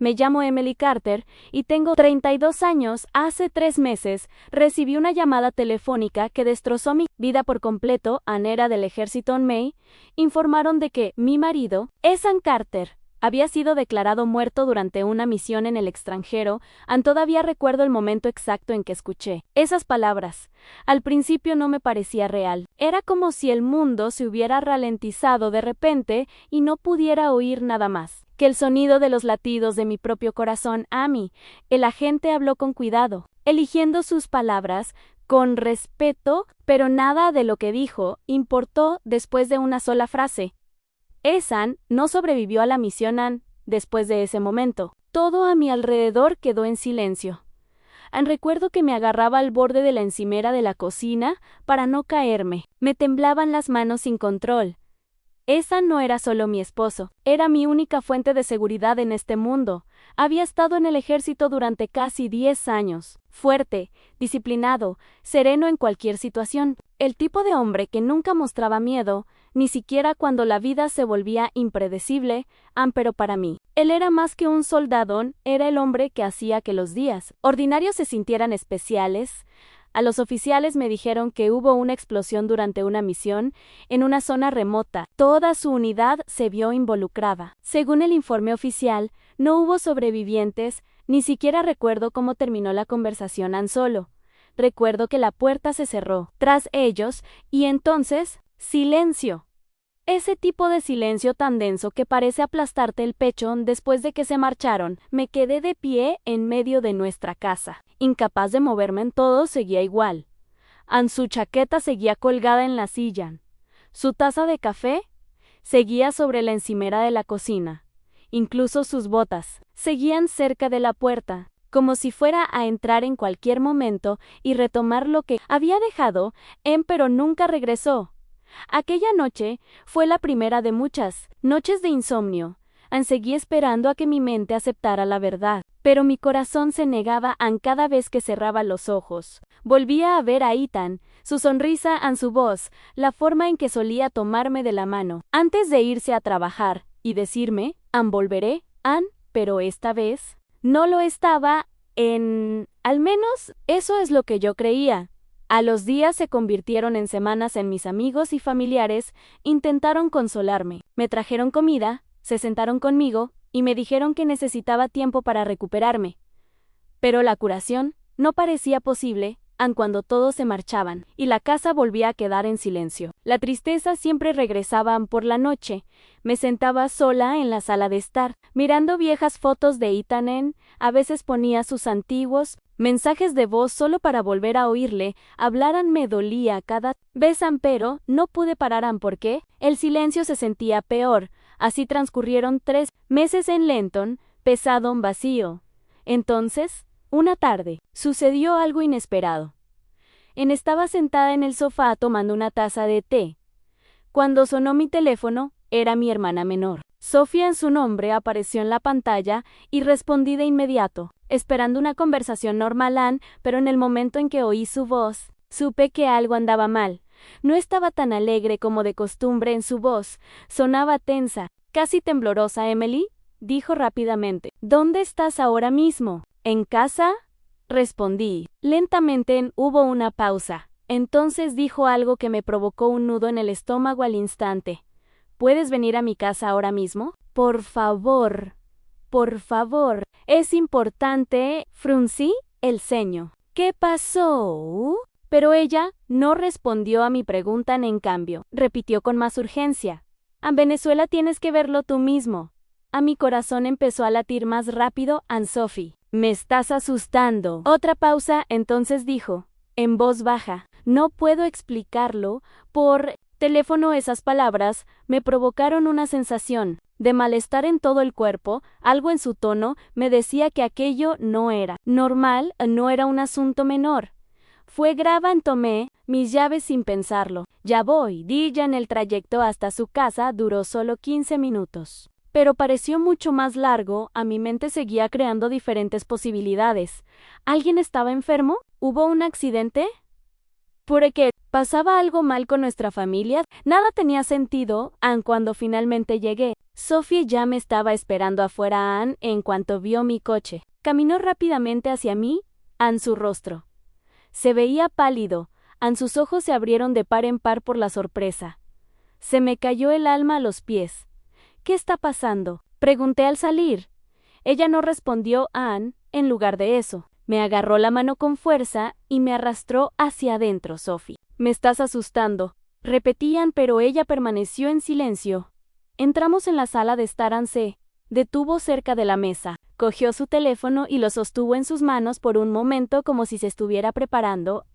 Me llamo Emily Carter y tengo 32 años. Hace 3 meses recibí una llamada telefónica que destrozó mi vida por completo. Ann era del ejército en May. Informaron de que mi marido, Ethan Carter, había sido declarado muerto durante una misión en el extranjero. Todavía recuerdo el momento exacto en que escuché esas palabras. Al principio no me parecía real. Era como si el mundo se hubiera ralentizado de repente y no pudiera oír nada más que el sonido de los latidos de mi propio corazón. Amy, el agente habló con cuidado, eligiendo sus palabras con respeto, pero nada de lo que dijo importó después de una sola frase. Ethan no sobrevivió a la misión. Ann, después de ese momento, todo a mi alrededor quedó en silencio. Recuerdo que me agarraba al borde de la encimera de la cocina para no caerme. Me temblaban las manos sin control. Ethan no era solo mi esposo, era mi única fuente de seguridad en este mundo. Había estado en el ejército durante casi 10 años. Fuerte, disciplinado, sereno en cualquier situación. El tipo de hombre que nunca mostraba miedo, ni siquiera cuando la vida se volvía impredecible. Pero para mí, él era más que un soldado, era el hombre que hacía que los días ordinarios se sintieran especiales. A los oficiales me dijeron que hubo una explosión durante una misión en una zona remota. Toda su unidad se vio involucrada. Según el informe oficial, no hubo sobrevivientes. Ni siquiera recuerdo cómo terminó la conversación. Solo recuerdo que la puerta se cerró tras ellos y entonces, silencio. Ese tipo de silencio tan denso que parece aplastarte el pecho. Después de que se marcharon, me quedé de pie en medio de nuestra casa, incapaz de moverme. Todo seguía igual. Su chaqueta seguía colgada en la silla. Su taza de café seguía sobre la encimera de la cocina. Incluso sus botas seguían cerca de la puerta, como si fuera a entrar en cualquier momento y retomar lo que había dejado, pero nunca regresó. Aquella noche fue la primera de muchas noches de insomnio. Seguí esperando a que mi mente aceptara la verdad, pero mi corazón se negaba. Cada vez que cerraba los ojos, volvía a ver a Ethan, su sonrisa, su voz, la forma en que solía tomarme de la mano antes de irse a trabajar y decirme, volveré, pero esta vez no lo estaba. Al menos eso es lo que yo creía. A los días se convirtieron en semanas. Mis amigos y familiares intentaron consolarme. Me trajeron comida, se sentaron conmigo y me dijeron que necesitaba tiempo para recuperarme. Pero la curación no parecía posible cuando todos se marchaban y la casa volvía a quedar en silencio. La tristeza siempre regresaba. Por la noche me sentaba sola en la sala de estar, mirando viejas fotos de Ethan. A veces ponía sus antiguos mensajes de voz solo para volver a oírle hablar. Me dolía cada vez, pero no pude parar. Porque el silencio se sentía peor. Así transcurrieron 3 meses en Lenton, pesado, vacío. Entonces, una tarde, sucedió algo inesperado. Estaba sentada en el sofá tomando una taza de té. Cuando sonó mi teléfono, era mi hermana menor. Sofía, su nombre, apareció en la pantalla y respondí de inmediato, esperando una conversación normal. Pero en el momento en que oí su voz, supe que algo andaba mal. No estaba tan alegre como de costumbre. Su voz sonaba tensa, casi temblorosa. Emily, dijo rápidamente, ¿dónde estás ahora mismo? ¿En casa? Respondí. Lentamente. Hubo una pausa. Entonces dijo algo que me provocó un nudo en el estómago al instante. ¿Puedes venir a mi casa ahora mismo? Por favor. Por favor. Es importante. Fruncí el ceño. ¿Qué pasó? Pero ella no respondió a mi pregunta. En cambio, repitió con más urgencia. A Venezuela tienes que verlo tú mismo. Mi corazón empezó a latir más rápido. Sophie, me estás asustando. Otra pausa. Entonces dijo, en voz baja, no puedo explicarlo por teléfono. Esas palabras me provocaron una sensación de malestar en todo el cuerpo. Algo en su tono me decía que aquello no era normal, no era un asunto menor. Fue grave. Tomé mis llaves sin pensarlo. Ya voy, di. Ya en el trayecto hasta su casa duró solo 15 minutos. Pero pareció mucho más largo. Mi mente seguía creando diferentes posibilidades. ¿Alguien estaba enfermo? ¿Hubo un accidente? Porque ¿Pasaba algo mal con nuestra familia? Nada tenía sentido, Ann, cuando finalmente llegué. Sophie ya me estaba esperando afuera. Ann, en cuanto vio mi coche, caminó rápidamente hacia mí. Ann, su rostro se veía pálido. Ann, sus ojos se abrieron de par en par por la sorpresa. Se me cayó el alma a los pies. ¿Qué está pasando?, pregunté al salir. Ella no respondió. Ann, en lugar de eso, me agarró la mano con fuerza y me arrastró hacia adentro. Sophie, me estás asustando, repetían, pero ella permaneció en silencio. Entramos en la sala de estar. Ann se detuvo cerca de la mesa, cogió su teléfono y lo sostuvo en sus manos por un momento como si se estuviera preparando.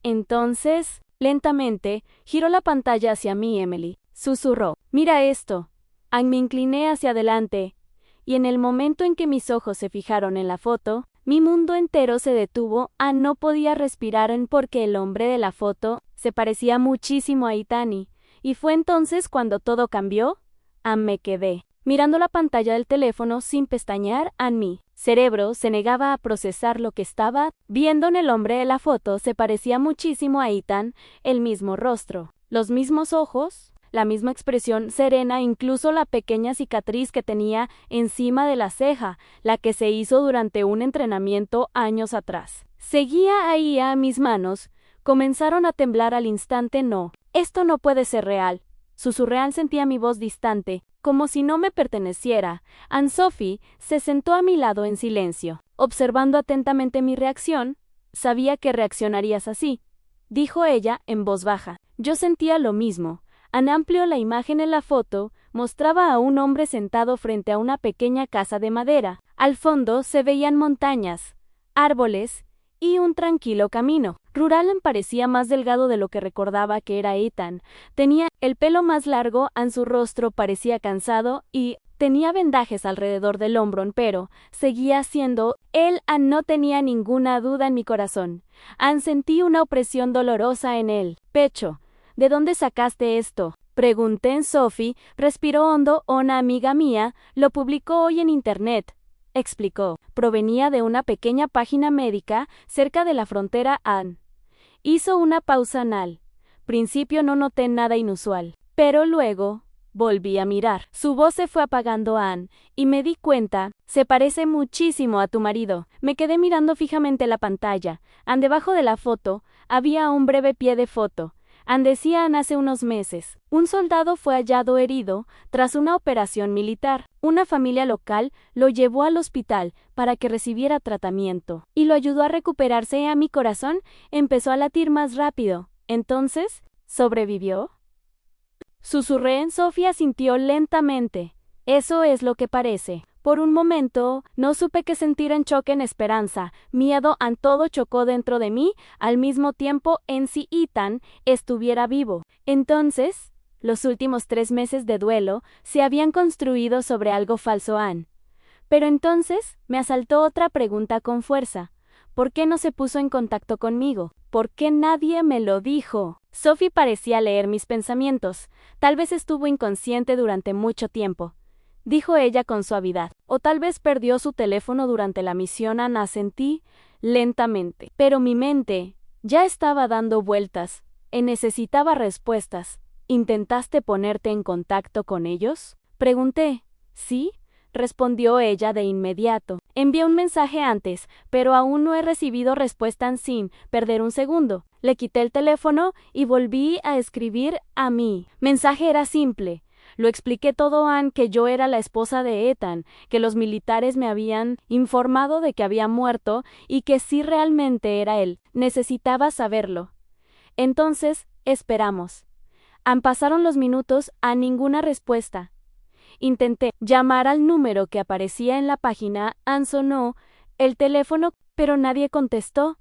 Entonces, lentamente, giró la pantalla hacia mí. Emily susurró, mira esto. Ann, me incliné hacia adelante, y en el momento en que mis ojos se fijaron en la foto, mi mundo entero se detuvo. Ann no podía respirar porque el hombre de la foto se parecía muchísimo a Ethan, y fue entonces cuando todo cambió. Ann, me quedé mirando la pantalla del teléfono sin pestañear. Ann, mi cerebro se negaba a procesar lo que estaba viendo en el hombre de la foto. Se parecía muchísimo a Ethan, el mismo rostro, los mismos ojos, la misma expresión serena, incluso la pequeña cicatriz que tenía encima de la ceja, la que se hizo durante un entrenamiento años atrás. Seguía ahí. A mis manos comenzaron a temblar al instante. No, esto no puede ser real, susurré. Ann, sentía mi voz distante, como si no me perteneciera. Ann Sophie se sentó a mi lado en silencio, observando atentamente mi reacción. Sabía que reaccionarías así, dijo ella en voz baja. Yo sentía lo mismo. Ann amplió la imagen. En la foto mostraba a un hombre sentado frente a una pequeña casa de madera. Al fondo se veían montañas, árboles y un tranquilo camino rural. Ann parecía más delgado de lo que recordaba que era Ethan. Tenía el pelo más largo. Ann, su rostro parecía cansado y tenía vendajes alrededor del hombro, pero seguía siendo él. Ann, no tenía ninguna duda en mi corazón. Ann, sentí una opresión dolorosa en el pecho. ¿De dónde sacaste esto?, pregunté. Sophie respiró hondo. Una amiga mía lo publicó hoy en internet, explicó. Provenía de una pequeña página médica cerca de la frontera. Ann hizo una pausa. Al principio no noté nada inusual, pero luego volví a mirar. Su voz se fue apagando. Ann, y me di cuenta, se parece muchísimo a tu marido. Me quedé mirando fijamente la pantalla. Ann, debajo de la foto había un breve pie de foto. Ann, decía Ann, hace unos meses, un soldado fue hallado herido tras una operación militar. Una familia local lo llevó al hospital para que recibiera tratamiento y lo ayudó a recuperarse. A mi corazón empezó a latir más rápido. Entonces, ¿sobrevivió?, susurré. Sophie asintió lentamente. Eso es lo que parece. Por un momento, no supe qué sentir. En choque, en esperanza, miedo. Ann, todo chocó dentro de mí al mismo tiempo. Si Ethan estuviera vivo, entonces, los últimos 3 meses de duelo se habían construido sobre algo falso. Ann. Pero entonces, me asaltó otra pregunta con fuerza. ¿Por qué no se puso en contacto conmigo? ¿Por qué nadie me lo dijo? Sophie parecía leer mis pensamientos. Tal vez estuvo inconsciente durante mucho tiempo, dijo ella con suavidad. O tal vez perdió su teléfono durante la misión. Ann, asentí lentamente. Pero mi mente ya estaba dando vueltas. Necesitaba respuestas. ¿Intentaste ponerte en contacto con ellos?, pregunté. Sí, respondió ella de inmediato. Envié un mensaje antes, pero aún no he recibido respuesta. Sin perder un segundo, le quité el teléfono y volví a escribir. A mi mensaje era simple. Lo expliqué todo. Ann, que yo era la esposa de Ethan, que los militares me habían informado de que había muerto y que si realmente era él, necesitaba saberlo. Entonces, esperamos. Ann, pasaron los minutos. A ninguna respuesta. Intenté llamar al número que aparecía en la página. Ann, sonó el teléfono, pero nadie contestó.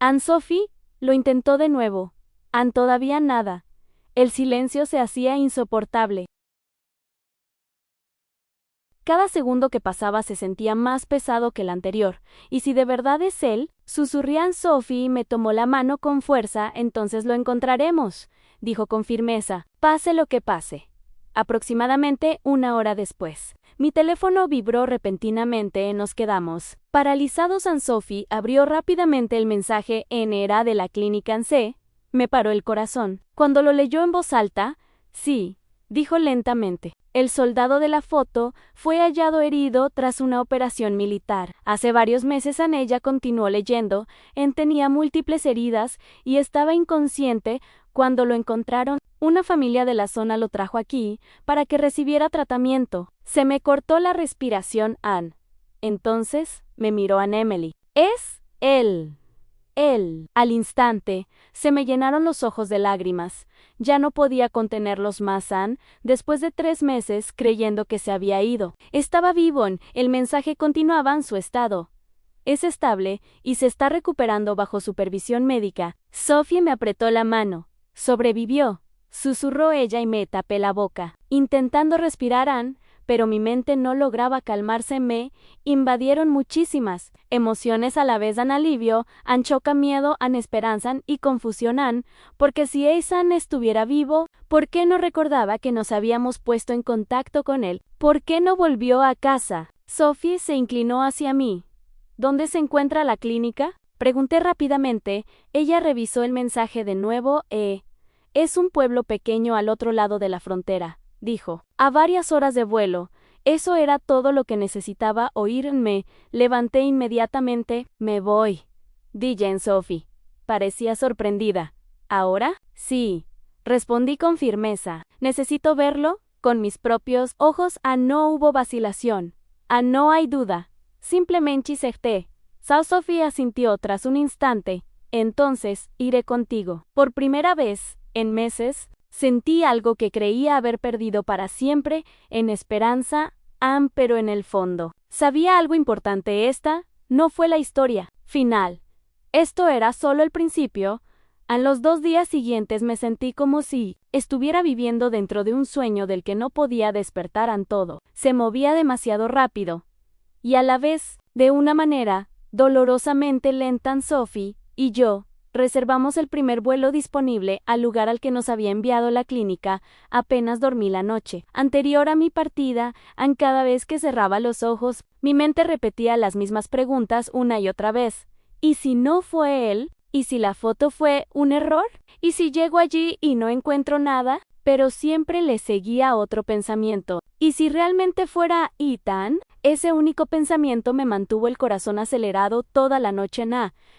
Ann, Sophie lo intentó de nuevo. Ann, todavía nada. El silencio se hacía insoportable. Cada segundo que pasaba se sentía más pesado que el anterior. ¿Y si de verdad es él?, susurré. Ann. Sophie me tomó la mano con fuerza. Entonces lo encontraremos, dijo con firmeza, pase lo que pase. Aproximadamente 1 hora después, mi teléfono vibró repentinamente. Nos quedamos paralizados. Ann. Sophie abrió rápidamente el mensaje. Era de la clínica. Ann, Me paró el corazón. Cuando lo leyó en voz alta, sí, dijo lentamente. El soldado de la foto fue hallado herido tras una operación militar. Hace varios meses Anella continuó leyendo, tenía múltiples heridas y estaba inconsciente cuando lo encontraron. Una familia de la zona lo trajo aquí para que recibiera tratamiento. Se me cortó la respiración, Ann. Entonces me miró Ann Emily. Es él. Al instante, se me llenaron los ojos de lágrimas. Ya no podía contenerlos más, Ann, después de 3 meses creyendo que se había ido. Estaba vivo, el mensaje continuaba en su estado. Es estable y se está recuperando bajo supervisión médica. Sophie me apretó la mano. Sobrevivió, susurró ella y me tapé la boca. Intentando respirar, Ann, pero mi mente no lograba calmarse. Me invadieron muchísimas emociones a la vez. Dan alivio, Ann choca miedo, Ann esperanza y confusión. Ann, porque si Ethan estuviera vivo, ¿por qué no recordaba que nos habíamos puesto en contacto con él? ¿Por qué no volvió a casa? Sophie se inclinó hacia mí. ¿Dónde se encuentra la clínica? Pregunté rápidamente. Ella revisó el mensaje de nuevo. Es un pueblo pequeño al otro lado de la frontera, dijo. A varias horas de vuelo. Eso era todo lo que necesitaba oír. Me levanté inmediatamente. Me voy, dije en Sophie. Parecía sorprendida. ¿Ahora? Sí, respondí con firmeza. Necesito verlo con mis propios ojos. No hubo vacilación. No hay duda. Simplemente acepté. Sophie asintió tras un instante. Entonces, iré contigo. Por primera vez, en meses, sentí algo que creía haber perdido para siempre, en esperanza, Ann, pero en el fondo. Sabía algo importante. Esta no fue la historia final. Esto era solo el principio. En los 2 días siguientes me sentí como si estuviera viviendo dentro de un sueño del que no podía despertar. Todo se movía demasiado rápido. Y a la vez, de una manera dolorosamente lenta. Sophie y yo reservamos el primer vuelo disponible al lugar al que nos había enviado la clínica. Apenas dormí la noche anterior a mi partida. Cada vez que cerraba los ojos, mi mente repetía las mismas preguntas una y otra vez. ¿Y si no fue él? ¿Y si la foto fue un error? ¿Y si llego allí y no encuentro nada? Pero siempre le seguía otro pensamiento. ¿Y si realmente fuera Ethan? Ese único pensamiento me mantuvo el corazón acelerado toda la noche.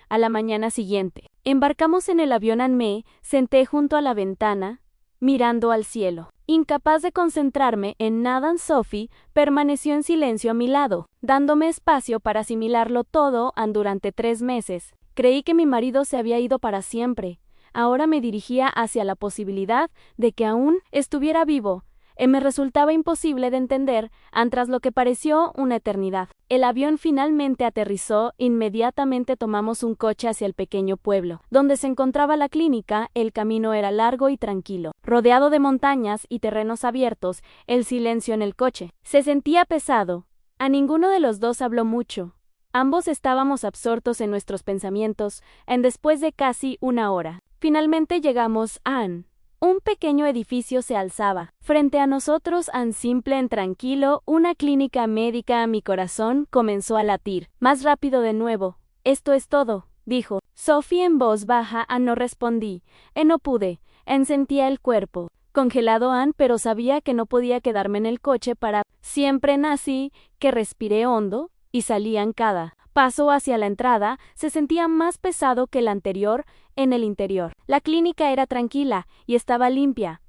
A la mañana siguiente, embarcamos en el avión. Me senté junto a la ventana, mirando al cielo. Incapaz de concentrarme en nada, Sophie permaneció en silencio a mi lado, dándome espacio para asimilarlo todo. Durante 3 meses, creí que mi marido se había ido para siempre. Ahora me dirigía hacia la posibilidad de que aún estuviera vivo. Me resultaba imposible de entender, tras lo que pareció una eternidad. El avión finalmente aterrizó. Inmediatamente tomamos un coche hacia el pequeño pueblo, donde se encontraba la clínica. El camino era largo y tranquilo, rodeado de montañas y terrenos abiertos. El silencio en el coche se sentía pesado. A ninguno de los dos habló mucho. Ambos estábamos absortos en nuestros pensamientos. Después de casi 1 hora, finalmente llegamos a Ann. Un pequeño edificio se alzaba frente a nosotros. Simple, tranquilo, una clínica médica. Mi corazón comenzó a latir más rápido de nuevo. Esto es todo, dijo Sophie en voz baja. No respondí. No pude. Sentía el cuerpo congelado, pero sabía que no podía quedarme en el coche para siempre. Así que respiré hondo y salí. Cada paso hacia la entrada se sentía más pesado que el anterior. En el interior, la clínica era tranquila y estaba limpia.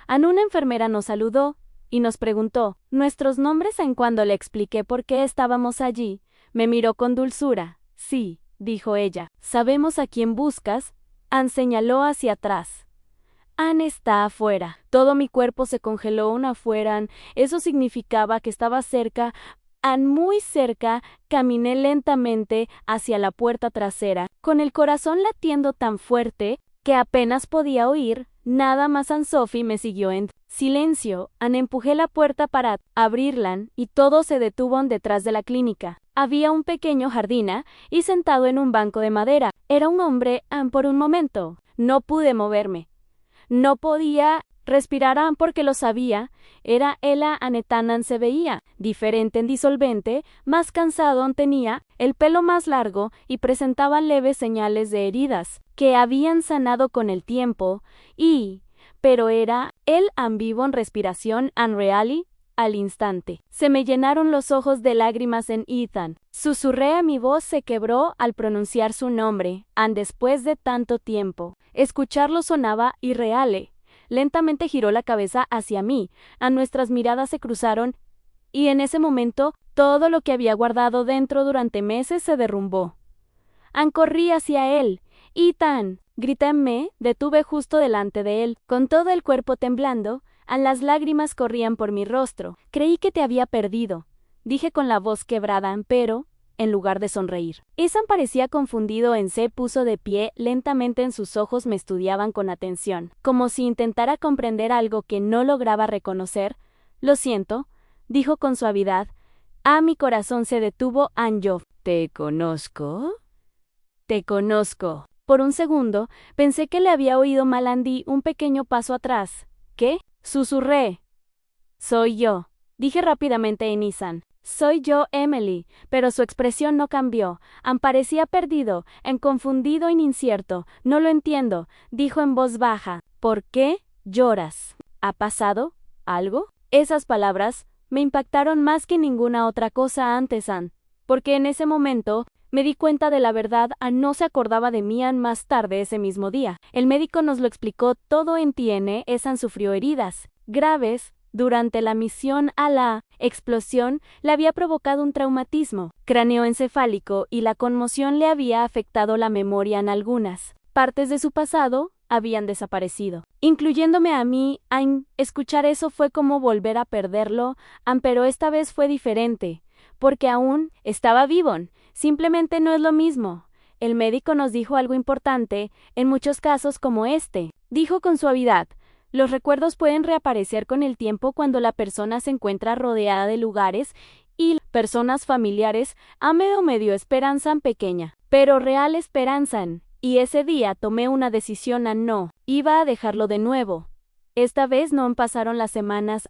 Una enfermera nos saludó y nos preguntó nuestros nombres. Cuando le expliqué por qué estábamos allí, me miró con dulzura. Sí, dijo ella, sabemos a quién buscas. Ann señaló hacia atrás. Ann está afuera. Todo mi cuerpo se congeló. Afuera. Eso significaba que estaba cerca. Muy cerca. Caminé lentamente hacia la puerta trasera, con el corazón latiendo tan fuerte que apenas podía oír nada más. Sophie me siguió en silencio. Empujé la puerta para abrirla y todo se detuvo detrás de la clínica. Había un pequeño jardín y sentado en un banco de madera era un hombre. Por un momento no pude moverme. No podía respirara porque lo sabía, era Ella Anetanan se veía, diferente en disolvente, más cansado tenía, el pelo más largo y presentaba leves señales de heridas, que habían sanado con el tiempo, pero era él en vivo en respiración unreally, al instante. Se me llenaron los ojos de lágrimas en Ethan. Susurré, mi voz se quebró al pronunciar su nombre, después de tanto tiempo. Escucharlo sonaba irreal. Lentamente giró la cabeza hacia mí, nuestras miradas se cruzaron, y en ese momento, todo lo que había guardado dentro durante meses se derrumbó. Corrí hacia él. Ethan, grité, me detuve justo delante de él, con todo el cuerpo temblando, las lágrimas corrían por mi rostro. Creí que te había perdido, dije con la voz quebrada, pero, en lugar de sonreír. Ethan parecía confundido. Se puso de pie, lentamente en sus ojos me estudiaban con atención, como si intentara comprender algo que no lograba reconocer. Lo siento, dijo con suavidad. Mi corazón se detuvo. Yo, ¿te conozco? Te conozco. Por un segundo, pensé que le había oído mal. Di un pequeño paso atrás. ¿Qué? Susurré. Soy yo, dije rápidamente en Ethan. Soy yo, Emily, pero su expresión no cambió. Parecía perdido, confundido e incierto. No lo entiendo, dijo en voz baja. ¿Por qué lloras? ¿Ha pasado algo? Esas palabras me impactaron más que ninguna otra cosa antes, porque en ese momento me di cuenta de la verdad. No se acordaba de mí. Más tarde ese mismo día. El médico nos lo explicó todo. Ethan sufrió heridas graves durante la misión a la explosión. Le había provocado un traumatismo cráneoencefálico y la conmoción le había afectado la memoria. Algunas partes de su pasado habían desaparecido, incluyéndome a mí. Escuchar eso fue como volver a perderlo, pero esta vez fue diferente, porque aún estaba vivo. Simplemente no es lo mismo. El médico nos dijo algo importante. En muchos casos como este, dijo con suavidad, los recuerdos pueden reaparecer con el tiempo cuando la persona se encuentra rodeada de lugares y personas familiares. Medio esperanza pequeña, pero real esperanza. Y ese día tomé una decisión. No iba a dejarlo de nuevo. Esta vez no pasaron las semanas.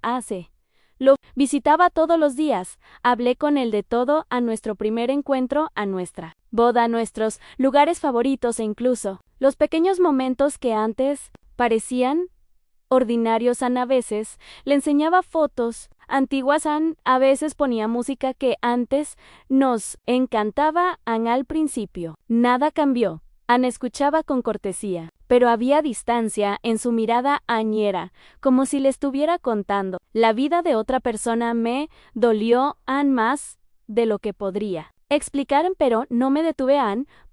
Lo visitaba todos los días, hablé con él de todo, nuestro primer encuentro, nuestra boda, nuestros lugares favoritos e incluso los pequeños momentos que antes parecían ordinarios. A veces le enseñaba fotos antiguas. A veces ponía música que antes nos encantaba. Al principio nada cambió. Escuchaba con cortesía, pero había distancia en su mirada. Era como si le estuviera contando la vida de otra persona. Me dolió más de lo que podría explicar, pero no me detuve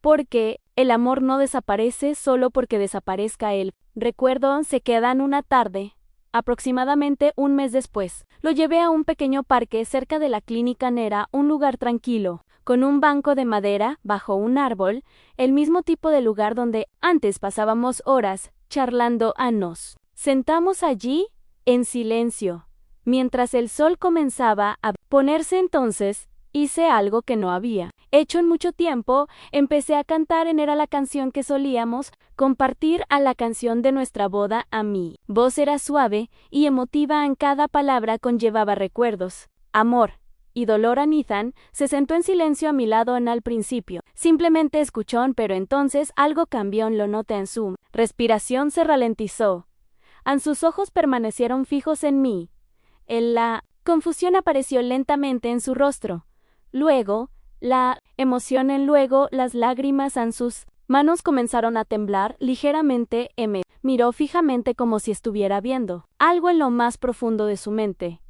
porque el amor no desaparece solo porque desaparezca él. Recuerdo, se quedan una tarde, aproximadamente un mes después. Lo llevé a un pequeño parque cerca de la clínica. Era un lugar tranquilo, con un banco de madera bajo un árbol, el mismo tipo de lugar donde antes pasábamos horas charlando. Nos sentamos allí, en silencio, mientras el sol comenzaba a ponerse. Entonces, hice algo que no había hecho en mucho tiempo. Empecé a cantar. Era la canción que solíamos compartir, la canción de nuestra boda. Mi voz era suave y emotiva. Cada palabra conllevaba recuerdos, amor y dolor. Ethan se sentó en silencio a mi lado. Al principio simplemente escuchó, pero entonces algo cambió. Lo noté en su respiración. Se ralentizó. Sus ojos permanecieron fijos en mí. La confusión apareció lentamente en su rostro. Luego, la emoción. Luego, las lágrimas. Sus manos comenzaron a temblar ligeramente. Me miró fijamente como si estuviera viendo algo en lo más profundo de su mente.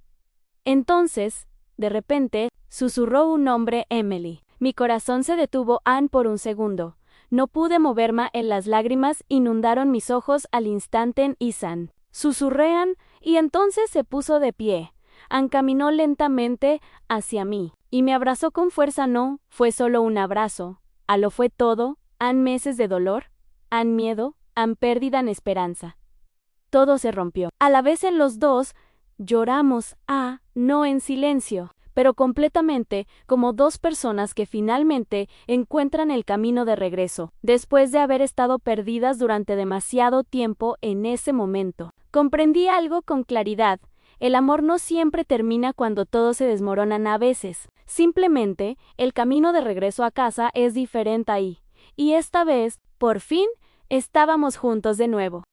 Entonces, de repente, susurró un nombre: Emily. Mi corazón se detuvo. Por un segundo. No pude moverme. Las lágrimas inundaron mis ojos al instante. Ethan, susurré, y entonces se puso de pie. Caminó lentamente hacia mí y me abrazó con fuerza. No fue solo un abrazo. Lo fue todo. Meses de dolor, miedo, pérdida, esperanza. Todo se rompió. A la vez en los dos lloramos. No en silencio, pero completamente, como dos personas que finalmente encuentran el camino de regreso, después de haber estado perdidas durante demasiado tiempo. En ese momento, Comprendí algo con claridad. El amor no siempre termina cuando todos se desmoronan a veces. Simplemente, el camino de regreso a casa es diferente ahí. Y esta vez, por fin, estábamos juntos de nuevo.